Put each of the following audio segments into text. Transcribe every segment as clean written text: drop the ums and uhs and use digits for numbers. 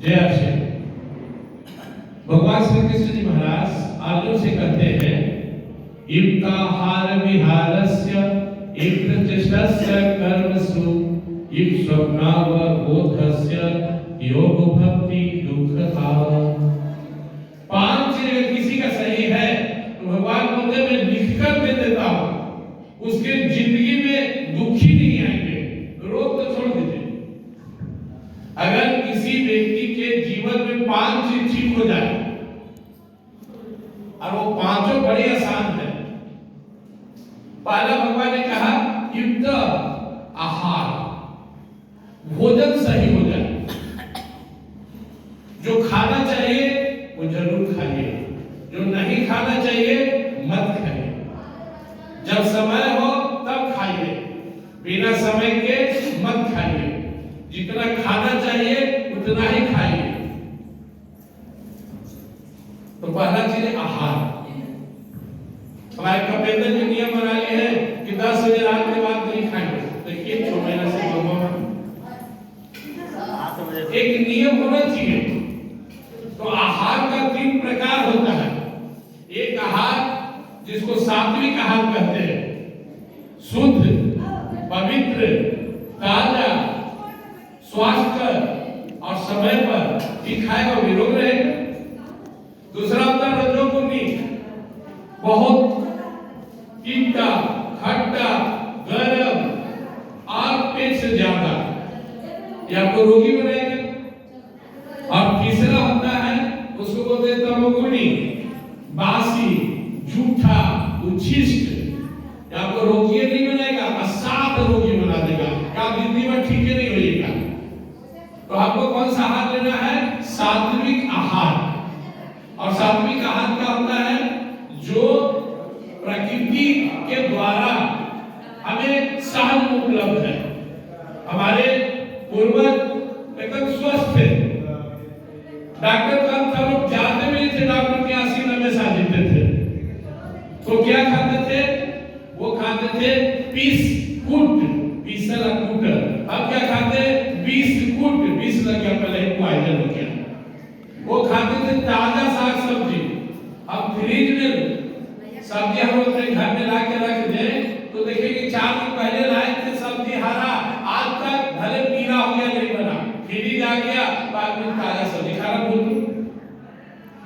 जय श्री भगवान श्री कृष्ण जी महाराज अर्जुन से कहते हैं युक्ताहार विहारस्य युक्तचेष्टस्य कर्मसु युक्त स्वप्नावबोधस्य योग भक्ति दुःखता। पांच अगर किसी का सही है तो भगवान बोलते मैं लिखकर दे देता हूं, उसके जिंदगी में दुखी नहीं आएंगे, रोग तो छोड़ दीजिए। अगर किसी व्यक्ति के जीवन में पांच चीज ठीक हो जाए और वो पांचों बड़ी आसान है। पहला भगवान ने कहा युक्त आहार, भोजन सही हो जाए, जो खाना चाहिए वो जरूर खाइए, जो नहीं खाना चाहिए मत खाइए, जब समय हो तब खाइए, बिना समय के मत खाइए, जितना खाना चाहिए उतना ही खाइए। तो पहला चीज है आहार। हमारे कपिल ने नियम बना लिए हैं कि 10 बजे रात के बाद नहीं खाएंगे। देखिए 6 महीना से एक नियम होना चाहिए। तो आहार का 3 प्रकार होता है। एक आहार जिसको सात्विक आहार कहते हैं, शुद्ध, पवित्र, ताजा, स्वास्थ्य और समय पर ही खाएगा वो निरोग रहेगा। दूसरा होता है रजोगुणी, बहुत तीखा, खट्टा, गरम और पेट से ज्यादा, ये आपको रोगी बनाएगा। और तीसरा होता है उसको बोलते हैं तमोगुणी, बासी, झूठा, उच्छिष्ट, ये आपको रोगी नहीं बनाएगा, असाध रोगी बना देगा, आप जिंदगी में ठीक नहीं होइएगा। तो आपको कौन सा आहार लेना है? सात्विक आहार। और सात्विक आहार क्या होता है? जो प्रकृति के द्वारा हमें सहज उपलब्ध है। हमारे पूर्वज एकदम स्वस्थ थे, डॉक्टर कम था, लोग जानते भी नहीं थे डॉक्टर के 80-90 साल जीते थे। तो क्या खाते थे? वो खाते थे पीसल कूट। अब क्या खाते? 20 कूट, 20 लग गया, पहले पॉइजन हो गया। वो खाते थे ताजा साग सब्जी। अब फ्रिज में सब्जी हम लोग अपने घर में ला के रख दे तो देखिए कि 4 दिन पहले लाए थे सब्जी हरा, आज तक भले पीला हो गया नहीं बना, फ्रिज आ गया, बाद में ताजा सब्जी खाना भूल गए।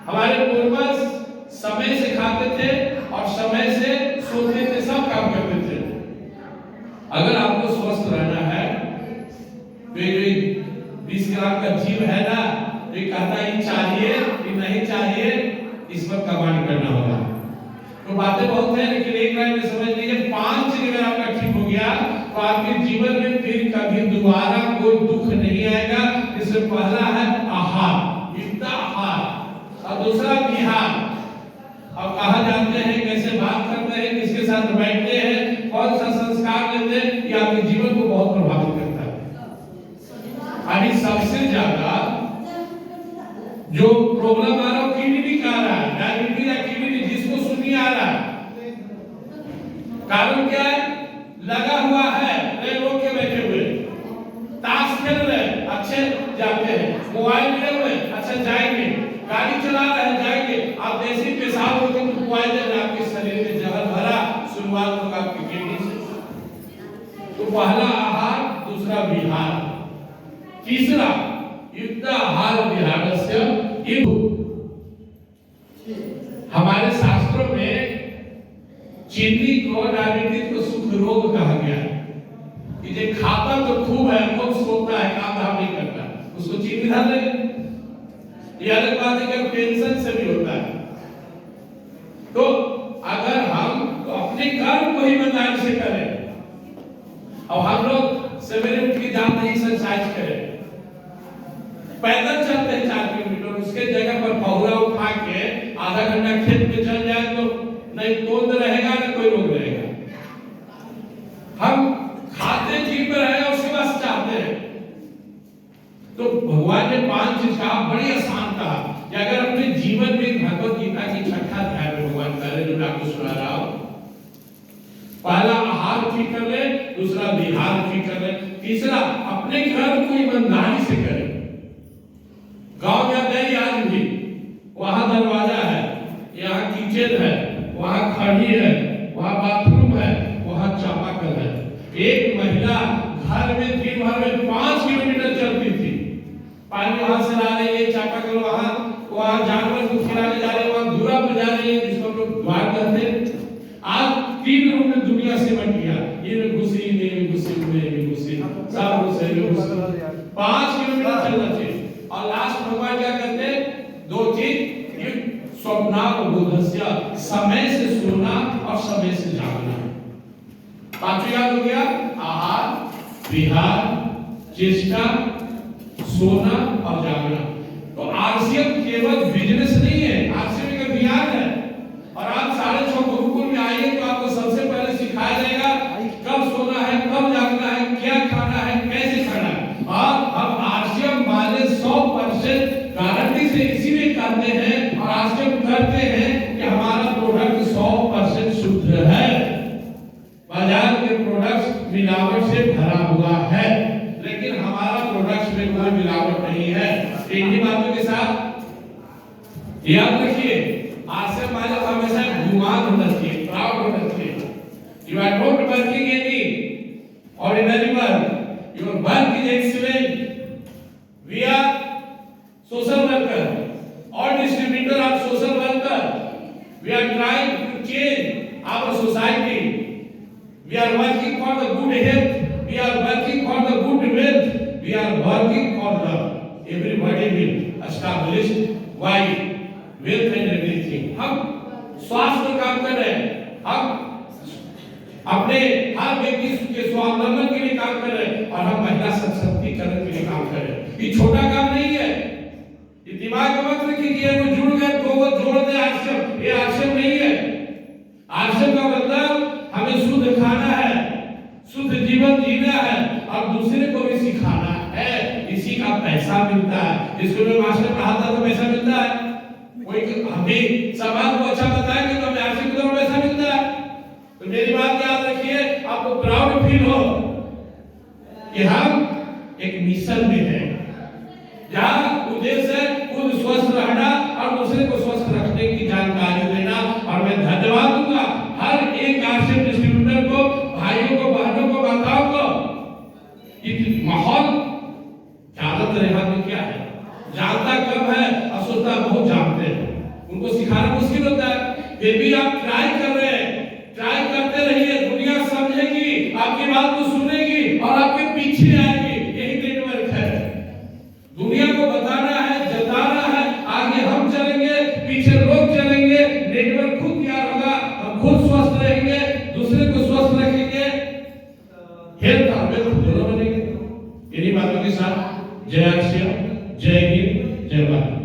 हमारे पूर्वज समय से खाते थे और समय से सोते थे, सब काम करते थे। अगर आपको स्वस्थ रहना है तो ये 20 ग्राम का जीव है ना, ये कहता है चाहिए कि नहीं चाहिए, इस पर कमांड करना होगा। तो बातें बहुत है लेकिन एक लाइन में समझ लीजिए, 5 चीज अगर आपका ठीक हो गया तो आपके जीवन में फिर कभी दोबारा कोई दुख नहीं आएगा। इसमें पहला है आहार, युक्त आहार, और दूसरा विहार। अब कहा जानते हैं, कैसे बात करते हैं, किसके साथ बैठते हैं, कौन सा संस्कार लेते हैं, ये आपके जीवन को बहुत प्रभावित करता है। अभी सबसे ज्यादा जो प्रॉब्लम आ रहा है किडनी का आ रहा है, डायबिटीज या किडनी, जिसको सुनी आ रहा है। कारण क्या है? लगा हुआ है, नहीं रोक के बैठे हुए, ताश खेल रहे, अच्छे जाते हैं, मोबाइल लिए हुए, अच्छा जाएंगे, गाड़ी चला रहे हैं, जाएंगे, आप देसी पेशाब होते तो पॉइजन आपके शरीर में जहर भरा, शुरुआत होगा आपकी किडनी से। तो पहला आहार, दूसरा विहार, तीसरा युक्त आहार विहारस्य। हमारे शास्त्रों में चीनी को, डायबिटीज को सुख रोग कहा गया है कि जो खाता तो खूब है, खूब सोता है, काम धाम नहीं करता, उसको चीनी धर ले। ये अलग बात है कि टेंशन से भी होता है। तो अगर हम तो अपने कर्म को ही ईमानदारी से करें, अब हम लोग सवेरे उठ के जाते हैं एक्सरसाइज करें, पैदल चलते हैं 4 किलोमीटर, उसके जगह पर पौड़ा उठा के आधा घंटा खेत में चल जाए तो नहीं तोंद रहेगा ना कोई रोग रहेगा। हम खाते जीव में रहेगा उसके बाद चाहते हैं। तो भगवान ने 5 चीज कहा, बड़ी आसान कहा कि अगर अपने जीवन में भगवत गीता की 6ठा अध्याय में भगवान कह रहे जो मैं आपको सुना रहा हूं, पहला आहार ठीक कर ले, दूसरा विहार ठीक कर ले, तीसरा अपने कर्म को ईमानदारी से करे। कढ़ी है, वहाँ बाथरूम है, वहाँ चापाकल है। एक महिला घर में दिन भर में 5 किलोमीटर चलती थी, पानी वहां से ला रही है, चापाकल वहां जानवर को खिलाने जा रही है, वहां धूरा बजा रही है, जिसको हम लोग द्वार कहते हैं। आज 3 रूम में दुनिया से बट गया, ये में घुसी, में घुसी, में घुसी, सब घुसे, 5 किलोमीटर चलना चाहिए। और लास्ट भगवान क्या कहते हैं? 2 चीज, स्वप्ना और बोधस्या, समय से सोना और समय से जागना। पांचों याद हो गया, आहार, विहार, चेष्टा, सोना और जागना। तो आरसीएम केवल बिजनेस नहीं है, आरसीएम का विहार है। और आप 6:30 गुरुकुल में आइए तो आपको सबसे पहले सिखाया जाएगा कब सोना है, कब जागना है, क्या खाना है, कैसे खाना है। और हम आरसीएम वाले 100% गारंटी से इसीलिए करते हैं और आरसीएम करते हैं कि हमारा प्रोडक्ट 100% शुद्ध है। बाजार के प्रोडक्ट्स मिलावट से भरा हुआ है, लेकिन हमारा प्रोडक्ट्स में कोई मिलावट नहीं है। इन्हीं बातों के साथ याद रखिए, आरसीएम वाले हमेशा गुमान होना चाहिए, प्राउड होना चाहिए। You are not working any ordinary work, your work is excellent. We are social worker और distributor of social worker. We are trying to change our society. We are working for the good health. We are working for the good wealth. We are working for the everybody will establish wide wealth and everything. हम स्वास्थ्य पर काम कर रहे हैं, हम अपने हर व्यक्ति के स्वावलंबन के लिए काम कर रहे हैं और हम महिला सशक्तिकरण के लिए काम कर रहे हैं। ये छोटा काम नहीं है, ये दिमाग में मत रखिए कि वो जुड़ गए तो वो जोड़ दे आश्रम। ये आश्रम नहीं है। आश्रम का मतलब हमें शुद्ध खाना है, शुद्ध जीवन जीना है और दूसरे को भी सिखाना है। इसी का पैसा मिलता है। स्कूल में मास्टर पढ़ाता तो पैसा मिलता है, कोई हमें समाज को अच्छा बताएंगे तो हमें आर्थिक तौर पर पैसा मिलता है। तो मेरी बात याद रखिए, आपको प्राउड फील हो कि हम एक मिशन में हैं, जहाँ उद्देश्य है खुद स्वस्थ रहना और दूसरे को स्वस्थ रखने की जानकारी देना। और मैं धन्यवाद दूंगा हर एक आरसीएम डिस्ट्रीब्यूटर को, भाइयों को, बहनों को, माताओं को। कि माहौल जानते रहना क्या है, जानता कम है और सोचता बहुत जानते हैं। उनको सिखाना मुश्किल होता है, फिर भी आप ट्राई कर रहे हैं, ट्राई करते रहिए। दुनिया समझेगी, आपकी बात को सुनेगी और आपके पीछे आएगी। यही नेटवर्क है। दुनिया को बताना है, जताना है, आगे हम चलेंगे, पीछे लोग चलेंगे, नेटवर्क खुद तैयार होगा, हम खुद स्वस्थ रहेंगे, दूसरे को स्वस्थ रखेंगे, हेल्थ और वेल्थ दोनों बनेंगे। इन्हीं बातों के साथ जय आरसीएम, जय हिंद, जय भारत।